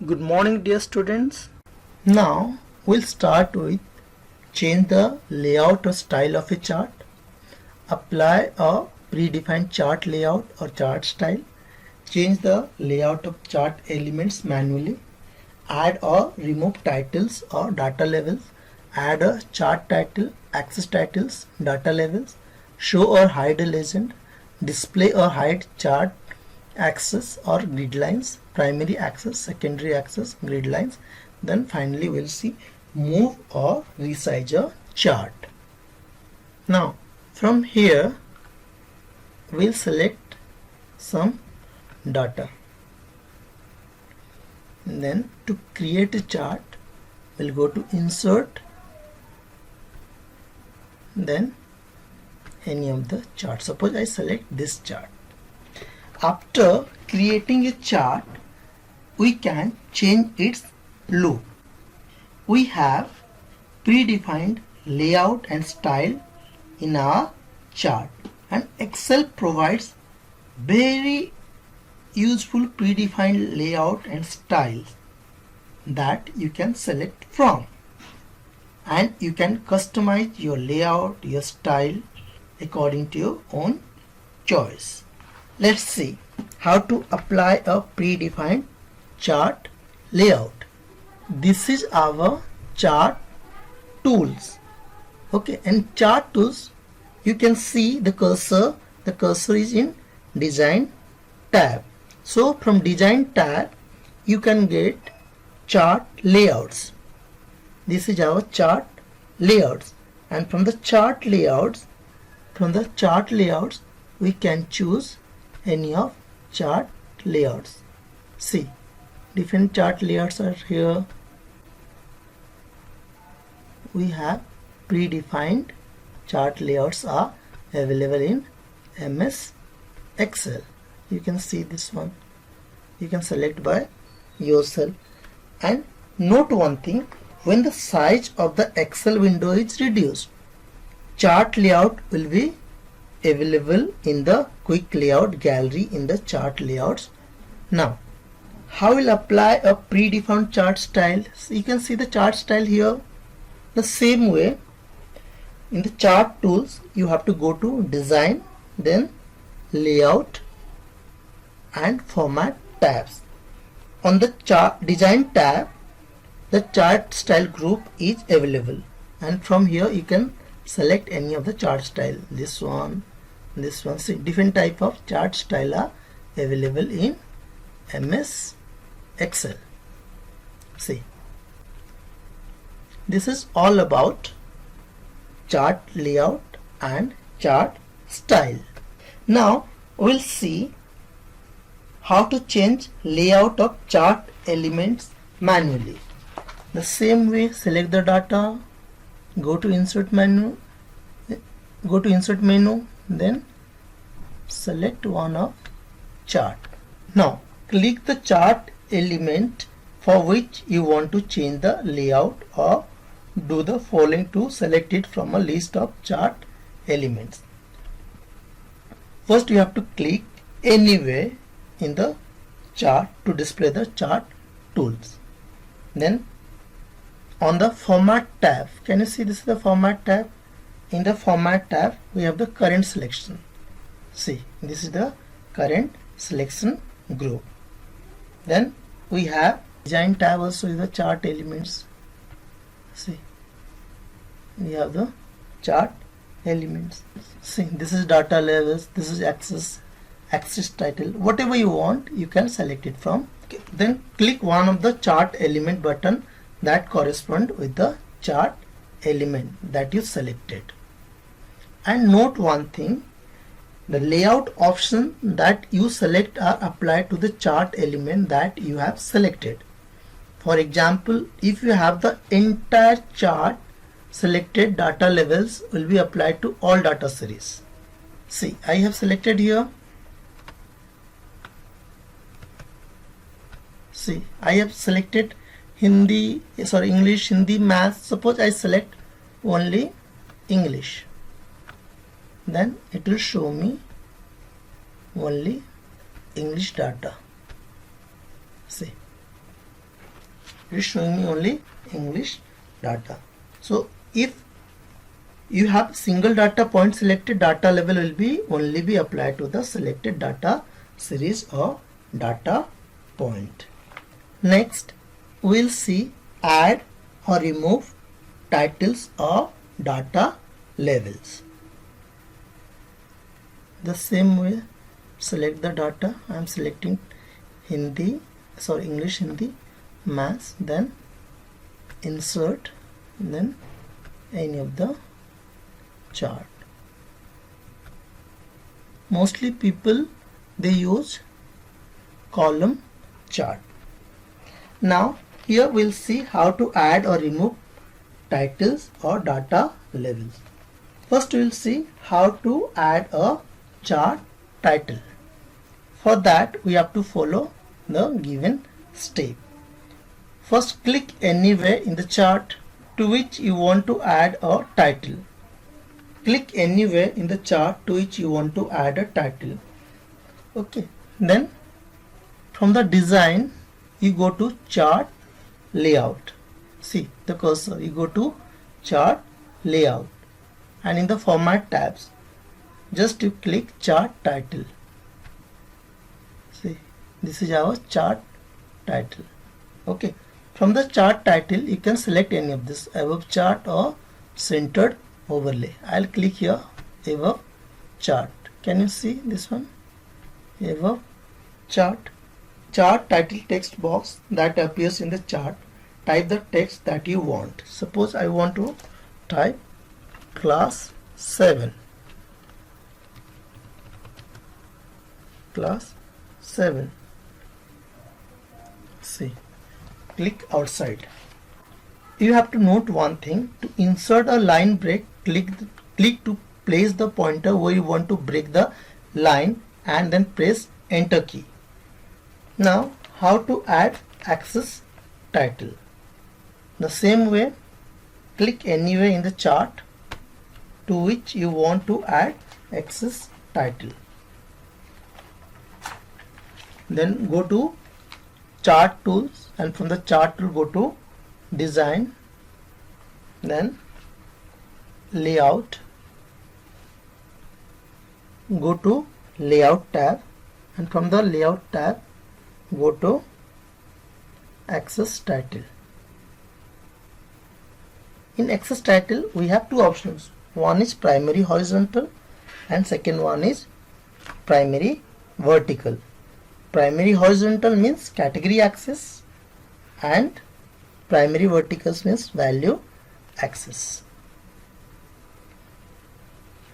Good morning, dear students. Now we'll start with change the layout or style of a chart, apply a predefined chart layout or chart style, change the layout of chart elements manually, add or remove titles or data labels, add a chart title, axis titles, data labels, show or hide a legend, display or hide chart axis or grid lines, primary axis, secondary axis, grid lines. Then finally we'll see move or resize a chart. Now from here we'll select some data. And then to create a chart we'll go to insert, then any of the chart. Suppose I select this chart. After creating a chart, we can change its look. We have predefined layout and style in our chart, and Excel provides very useful predefined layout and styles that you can select from, and you can customize your layout, your style according to your own choice. Let's see how to apply a predefined chart layout. This is our chart tools. Okay, and chart tools, you can see the cursor. The cursor is in design tab. So from design tab you can get chart layouts. This is our chart layouts, and from the chart layouts we can choose any of chart layouts. See, different chart layouts are here. We have predefined chart layouts are available in MS Excel. You can see this one. You can select by yourself. And note one thing, when the size of the Excel window is reduced, chart layout will be available in the quick layout gallery in the chart layouts. Now how will apply a predefined chart style? So you can see the chart style here. The same way, in the chart tools you have to go to design, then layout and format tabs. On the chart design tab the chart style group is available, and from here you can select any of the chart style. This one. See, different type of chart style are available in MS Excel. See, this is all about chart layout and chart style. Now we'll see how to change layout of chart elements manually. The same way, select the data, go to insert menu, then select one of chart. Now click the chart element for which you want to change the layout, or do the following to select it from a list of chart elements. First you have to click anywhere in the chart to display the chart tools. Then on the format tab, can you see this is the format tab? In the format tab we have the current selection. See, this is the current selection group. Then we have design tab, also is the chart elements. See, we have the chart elements. See, this is data labels, this is axis title. Whatever you want you can select it from. Okay. Then click one of the chart element button that correspond with the chart element that you selected. And note one thing, the layout option that you select are applied to the chart element that you have selected. For example, if you have the entire chart selected, data labels will be applied to all data series. See, I have selected here. See, I have selected English, Hindi, Math. Suppose I select only English, then it will show me only English data. See, It is showing me only English data. So if you have single data point selected, data level will be only be applied to the selected data series or data point. Next, we'll see add or remove titles or data labels. The same way, select the data. I am selecting English, Hindi, maths, then insert, then any of the chart. Mostly people they use column chart. Now here we'll see how to add or remove titles or data labels. First we'll see how to add a chart title. For that we have to follow the given step. First click anywhere in the chart to which you want to add a title. Click anywhere in the chart to which you want to add a title. Okay, then from the design you go to chart layout. See the cursor, you go to chart layout, and in the format tabs just you click chart title. See, this is our chart title. Okay, from the chart title you can select any of this, above chart or centered overlay. I'll click here above chart. Can you see this one? Above chart. Chart title text box that appears in the chart. Type the text that you want. Suppose I want to type class 7. Class 7. See, click outside. You have to note one thing. To insert a line break, click to place the pointer where you want to break the line and then press enter key. Now how to add axis title? The same way, click anywhere in the chart to which you want to add axis title. Then go to chart tools, and from the chart tool go to design, then layout, go to layout tab, and from the layout tab go to axis title. In axis title we have two options. One is primary horizontal and second one is primary vertical. Primary horizontal means category axis and primary verticals means value axis.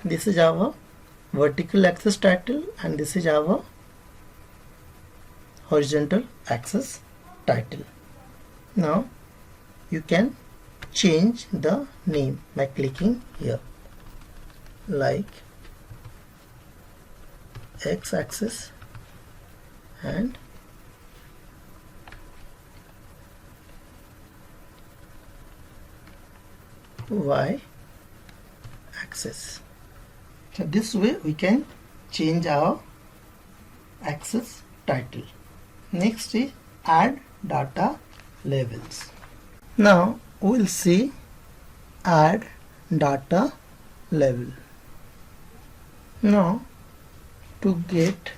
This is our vertical axis title and this is our horizontal axis title. Now you can change the name by clicking here, like X axis and Y axis. So this way we can change our axis title. Next is add data labels. Now we'll see add data label. Now to get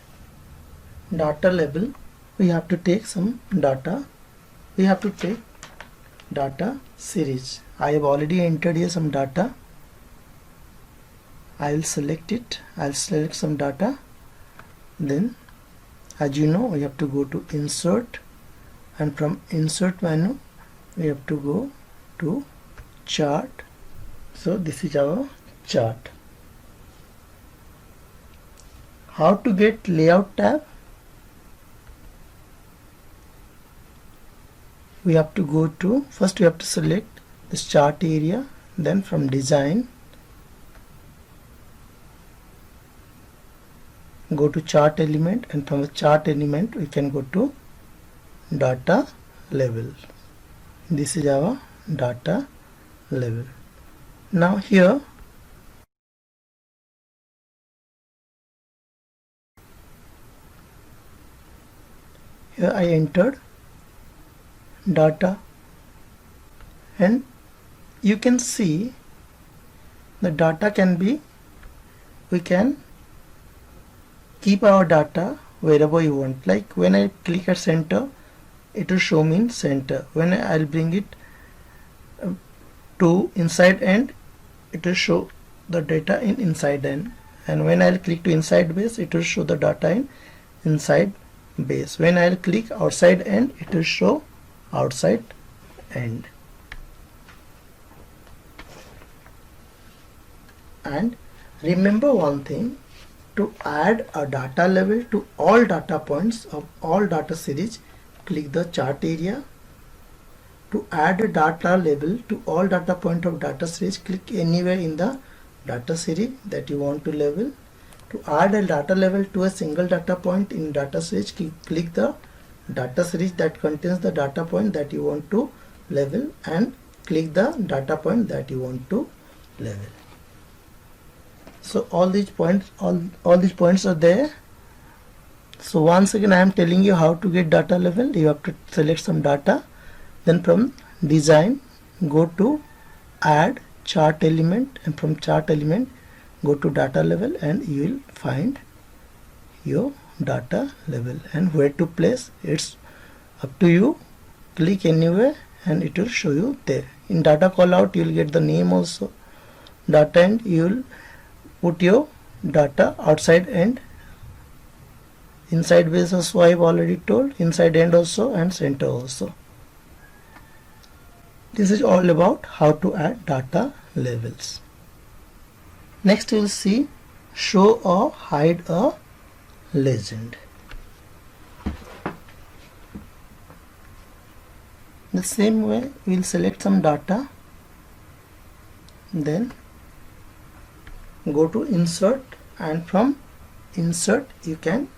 data label we have to take some data. We have to take data series. I have already entered here some data. I will select it. I'll select some data. Then as you know we have to go to insert, and from insert menu we have to go to chart. So this is our chart. How to get layout tab? We have to go to, first we have to select this chart area, then from design go to chart element, and from the chart element we can go to data level. This is our data level. Now here I entered data and you can see the data can be, we can keep our data wherever you want. Like when I click at center, it will show me in center. When I'll bring it to inside end, it will show the data in inside end, and when I'll click to inside base, it will show the data in inside base. When I'll click outside end, it will show outside end. And remember one thing, to add a data level to all data points of all data series, click the chart area. To add a data level to all data point of data series, click anywhere in the data series that you want to level. To add a data level to a single data point in data series, click the data series that contains the data point that you want to level and click the data point that you want to level. So all these points are there. So once again I am telling you how to get data level. You have to select some data, then from design go to add chart element, and from chart element go to data level, and you will find your data level. And where to place, it's up to you. Click anywhere and it will show you there. In data callout you will get the name also, data end, you will put your data outside end, inside base also I have already told, inside end also, and center also. This is all about how to add data levels. Next we will see show or hide a legend. The same way we will select some data, then go to insert, and from insert you can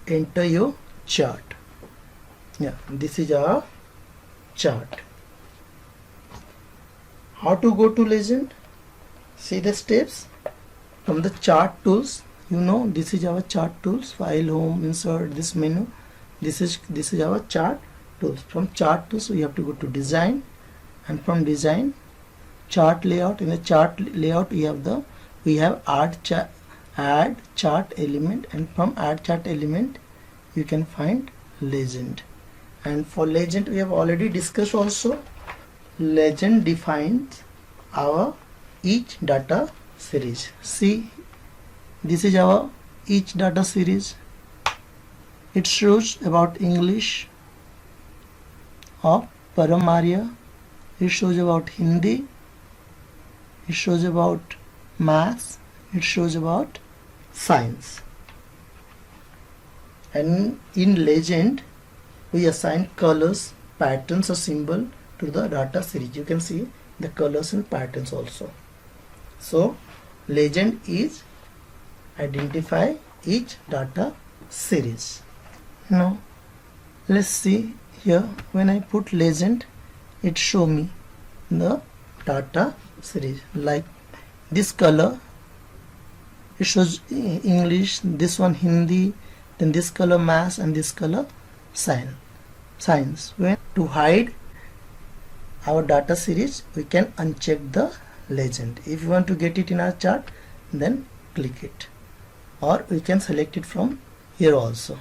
enter your chart. Yeah, this is our chart. How to go to legend? See the steps. From the chart tools, you know this is our chart tools, file, home, insert, this menu. This is our chart tools. From chart tools we have to go to design, and from design chart layout. In the chart layout we have add chart element, and from add chart element you can find legend. And for legend we have already discussed also. Legend defines our each data series. See, this is our each data series. It shows about English of Param Arya, it shows about Hindi, it shows about maths, it shows about science. And in legend we assign colors, patterns or symbol to the data series. You can see the colors and patterns also. So legend is identify each data series. Now let's see here, when I put legend, it show me the data series. Like this color, it shows English, this one Hindi, then this color maths, and this color science. When to hide our data series, we can uncheck the legend. If you want to get it in our chart, then click it, or we can select it from here also.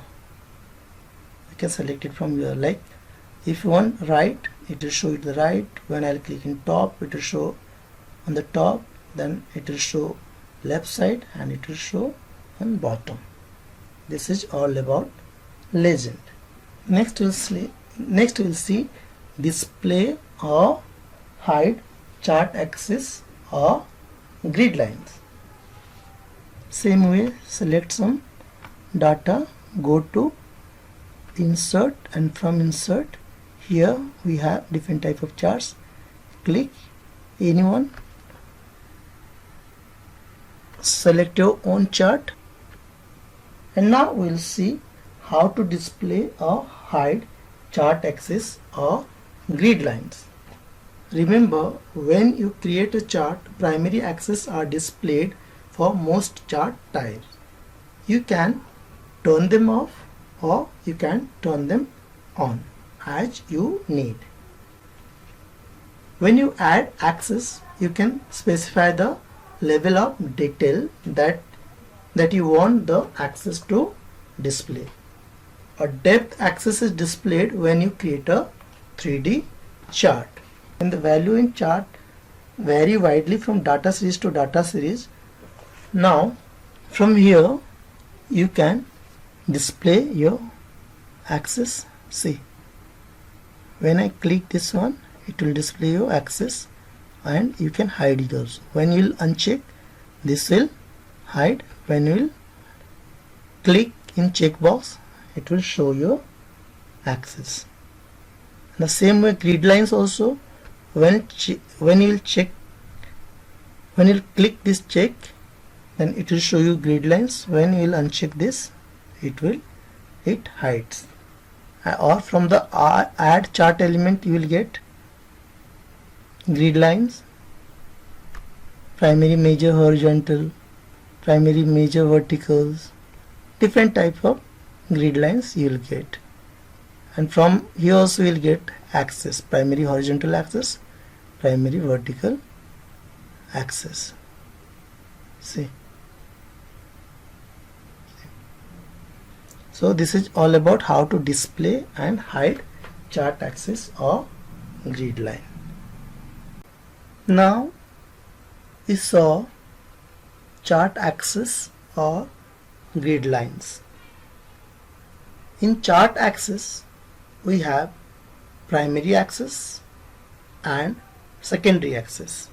We can select it from here. Like if you want right, it will show it the right. When I'll click in top, it will show on the top, then it will show left side, and it will show on bottom. This is all about legend. Next we'll see display or hide chart axis or grid lines. Same way, select some data, go to insert, and from insert here we have different type of charts. Click anyone, select your own chart, and now we'll see how to display or hide chart axis or grid lines. Remember, when you create a chart, primary axes are displayed for most chart types. You can turn them off or you can turn them on as you need. When you add axis, you can specify the level of detail that you want the axis to display. A depth axis is displayed when you create a 3D chart. And the value in chart vary widely from data series to data series. Now from here you can display your axis. See, when I click this one, it will display your axis, and you can hide it also. When you will uncheck, this will hide. When you will click in checkbox, it will show your axis. The same way grid lines also, when you will click this check, then it will show you grid lines. When you will uncheck this, it hides. Or from the add chart element, you will get grid lines, primary, major, horizontal, primary, major, verticals, different type of grid lines you will get. And from here also you will get axis, primary horizontal axis, primary vertical axis. See. So this is all about how to display and hide chart axis or grid line. Now we saw chart axis or grid lines. In chart axis we have primary axis and secondary axis.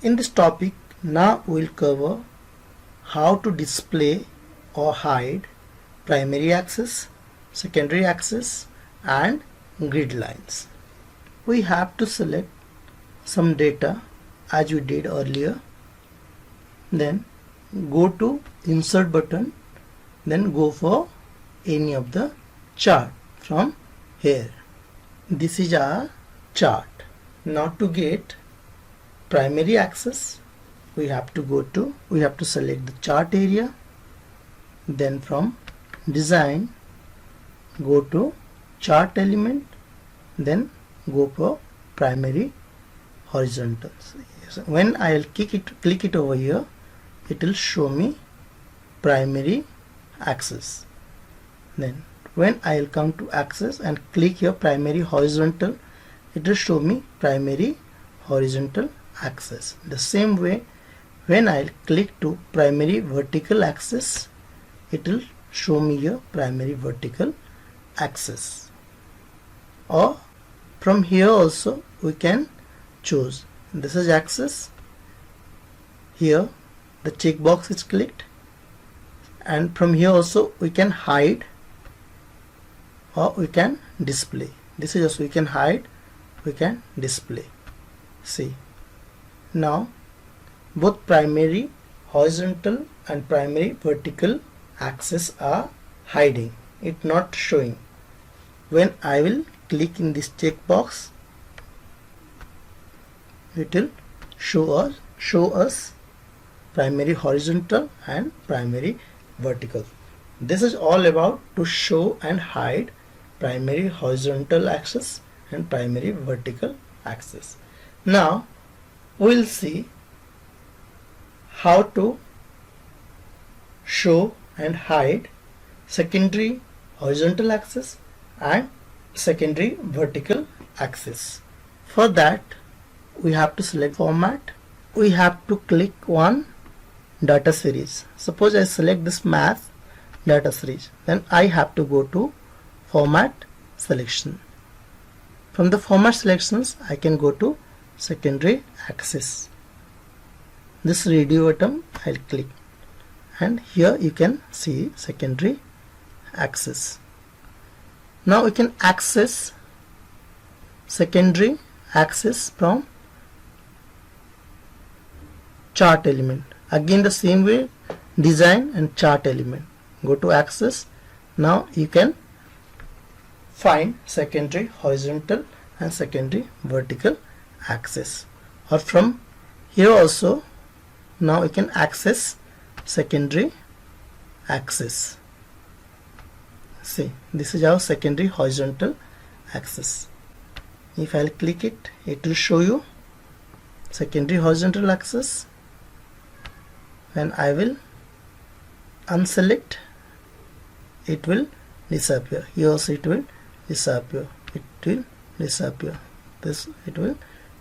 In this topic now we will cover how to display or hide primary axis, secondary axis and grid lines. We have to select some data as we did earlier, then go to insert button, then go for any of the chart from here. This is our chart. Now to get primary axis, we have to select the chart area, then from design go to chart element, then go for primary horizontal. So when I'll click it over here, it will show me primary axis. Then when I'll come to axis and click here primary horizontal, it will show me primary horizontal axis. The same way when I'll click to primary vertical axis, it will show me here primary vertical axis. Or from here also we can choose. This is axis. Here the checkbox is clicked, and from here also we can hide or we can display. This is also we can hide, we can display. See, now both primary horizontal and primary vertical axis are hiding, it not showing. When I will click in this checkbox, it will show us primary horizontal and primary vertical. This is all about to show and hide primary horizontal axis and primary vertical axis. Now we will see how to show and hide secondary horizontal axis and secondary vertical axis. For that we have to select format. We have to click one data series. Suppose I select this math data series, then I have to go to format selection. From the format selections I can go to secondary axis. This radio button I'll click, and here you can see secondary axis. Now we can access secondary axis from chart element. Again the same way, design and chart element. Go to axis. Now you can find secondary horizontal and secondary vertical axis. Or from here also, now we can access secondary axis. See, this is our secondary horizontal axis. If I'll click it, it will show you secondary horizontal axis. When I will unselect, it will disappear. Here also it will disappear. It will disappear. This it will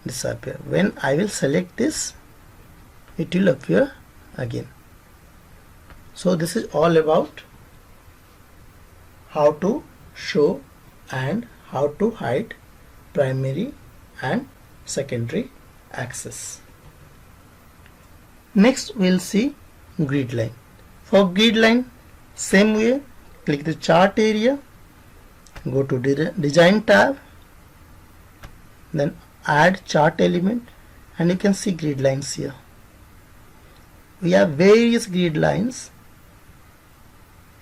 disappear. When I will select this, it will appear again. So this is all about how to show and how to hide primary and secondary axis. Next we will see grid line. For grid line, same way, click the chart area, go to design tab, then add chart element, and you can see grid lines here. We have various grid lines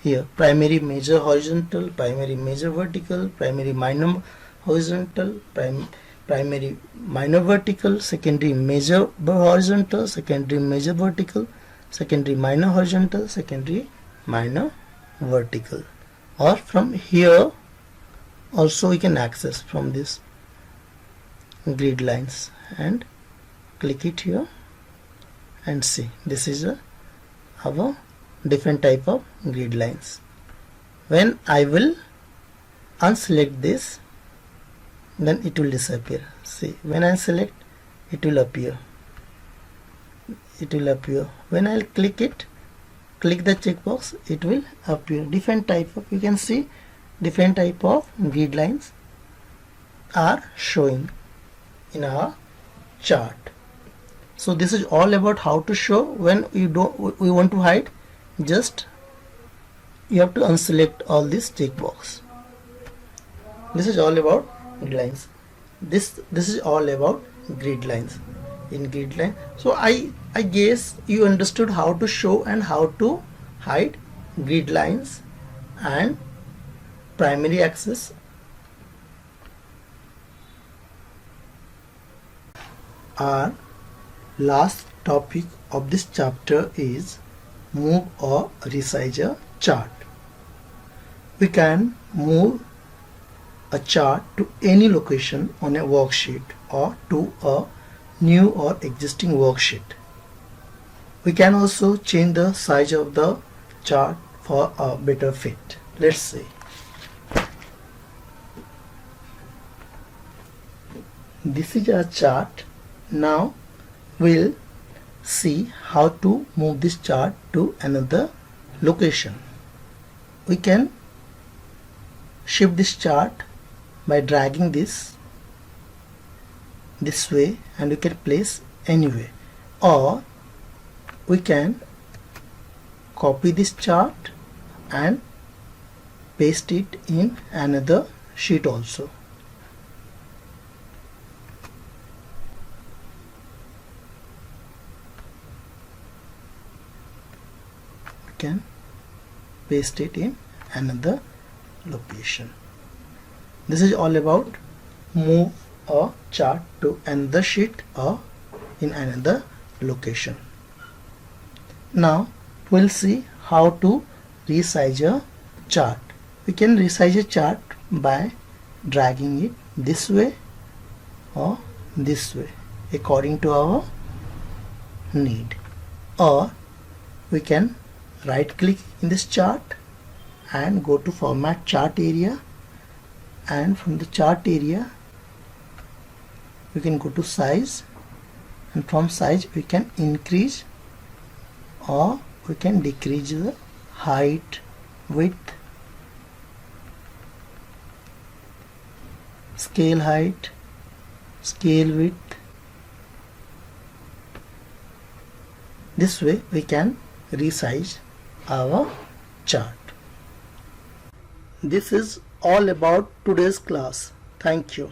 here: primary major horizontal, primary major vertical, primary minor horizontal, primary minor vertical, secondary major horizontal, secondary major vertical, secondary minor horizontal, secondary minor vertical. Or from here also we can access from this grid lines, and click it here and see this is our different type of grid lines. When I will unselect this, then it will disappear. See, when I select, it will appear. It will appear. When I'll click it, click the checkbox, it will appear. Different type of, you can see different type of grid lines are showing in our chart. So this is all about how to show. When we want to hide, just you have to unselect all this checkbox. This is all about grid lines. This is all about grid lines. In grid line, so I guess you understood how to show and how to hide grid lines and primary axis. Our last topic of this chapter is move or resize a chart. We can move a chart to any location on a worksheet or to a new or existing worksheet. We can also change the size of the chart for a better fit. Let's see. This is a chart. Now we'll see how to move this chart to another location. We can shift this chart by dragging this way, and you can place anywhere, or we can copy this chart and paste it in another sheet also. We can paste it in another location. This is all about move a chart to another sheet or in another location. Now we'll see how to resize a chart. We can resize a chart by dragging it this way or this way according to our need, or we can right click in this chart and go to format chart area, and from the chart area we can go to size, and from size we can increase or we can decrease the height, width, scale height, scale width. This way we can resize our chart. This is all about today's class. Thank you.